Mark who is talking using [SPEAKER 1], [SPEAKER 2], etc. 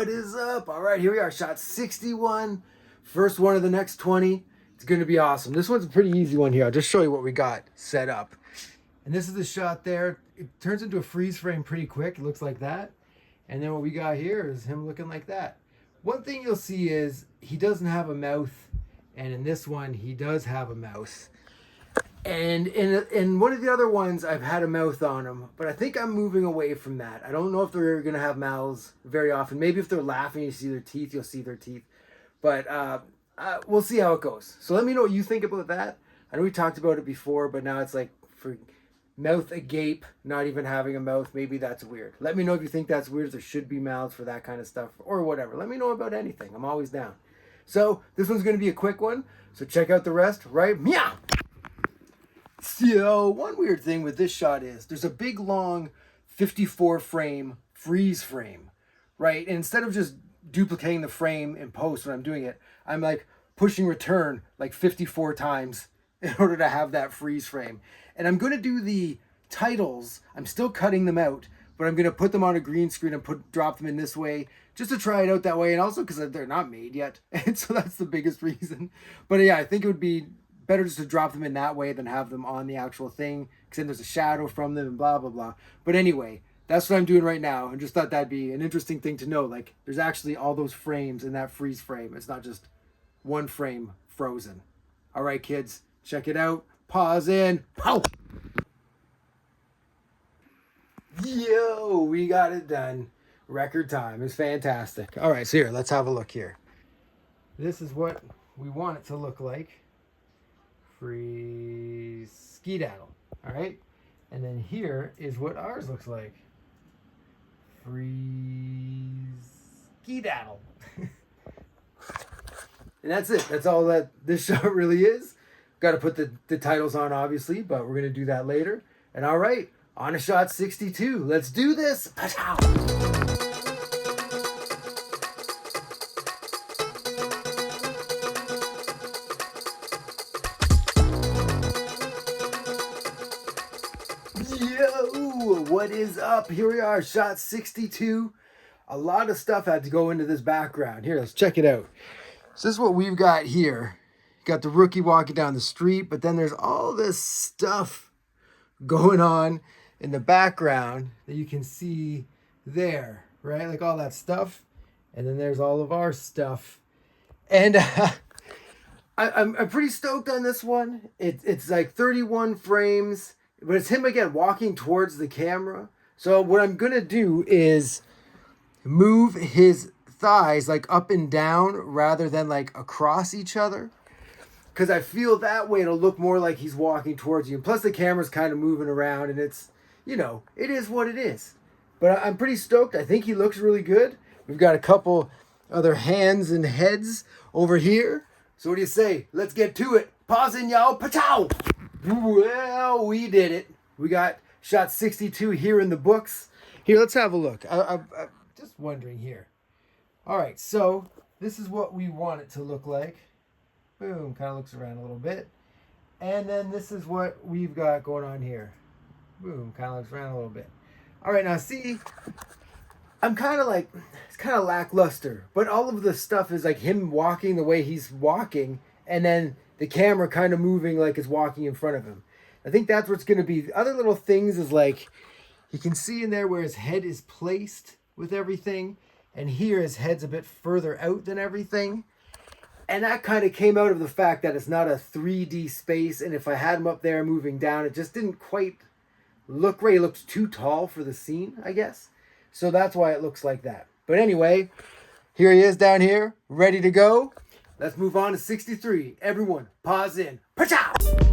[SPEAKER 1] What is up? All right, here we are, shot 61. First one of the next 20. It's going to be awesome. This one's a pretty easy one here. I'll just show you what we got set up. And this is the shot there. It turns into a freeze frame pretty quick. It looks like that. And then what we got here is him looking like that. One thing you'll see is he doesn't have a mouth. And in this one, he does have a mouth. And in one of the other ones, I've had a mouth on them, but I think I'm moving away from that. I don't know if they're going to have mouths very often. Maybe if they're laughing, you see their teeth, you'll see their teeth. But we'll see how it goes. So let me know what you think about that. I know we talked about it before, but now it's like for mouth agape, not even having a mouth. Maybe that's weird. Let me know if you think that's weird. There should be mouths for that kind of stuff or whatever. Let me know about anything. I'm always down. So this one's going to be a quick one. So check out the rest right meow. So one weird thing with this shot is there's a big long 54 frame freeze frame, right? And instead of just duplicating the frame in post when I'm doing it, I'm like pushing return like 54 times in order to have that freeze frame. And I'm going to do the titles. I'm still cutting them out, but I'm going to put them on a green screen and drop them in this way just to try it out that way. And also because they're not made yet. And so that's the biggest reason. But yeah, I think it would be better just to drop them in that way than have them on the actual thing, because then there's a shadow from them and blah, blah, blah. But anyway, that's what I'm doing right now. And just thought that'd be an interesting thing to know. Like, there's actually all those frames in that freeze frame. It's not just one frame frozen. All right, kids, check it out. Pause in. Pow! Yo, we got it done. Record time. It's fantastic. All right, so here, let's have a look here. This is what we want it to look like. Freeze skedaddle. All right, and then here is what ours looks like. Freeze skedaddle. And that's it. That's all that this shot really is. Got to put the titles on, obviously, but we're gonna do that later. And all right, on to shot 62. Let's do this. Yo, what is up? Here we are, shot 62. A lot of stuff had to go into this background. Here, let's check it out. So this is what we've got here. Got the rookie walking down the street, but then there's all this stuff going on in the background that you can see there, right? Like all that stuff. And then there's all of our stuff. And I'm pretty stoked on this one. It's like 31 frames. But it's him again walking towards the camera. So what I'm going to do is move his thighs like up and down rather than like across each other. Because I feel that way it'll look more like he's walking towards you. And plus the camera's kind of moving around and it's, you know, it is what it is. But I'm pretty stoked. I think he looks really good. We've got a couple other hands and heads over here. So what do you say? Let's get to it. Pause in, y'all. Pachow! Well, we did it. We got shot 62 here in the books. Here, let's have a look. I'm just wondering here. All right, so this is what we want it to look like. Boom, kind of looks around a little bit. And then this is what we've got going on here. Boom, kind of looks around a little bit. All right, now see, I'm kind of like, it's kind of lackluster. But all of the stuff is like him walking the way he's walking. And then the camera kind of moving like it's walking in front of him. I think that's what's going to be. The other little things is like, you can see in there where his head is placed with everything. And here his head's a bit further out than everything. And that kind of came out of the fact that it's not a 3D space. And if I had him up there moving down, it just didn't quite look right. It looked too tall for the scene, I guess. So that's why it looks like that. But anyway, here he is down here, ready to go. Let's move on to 63. Everyone, pause in. Pachow!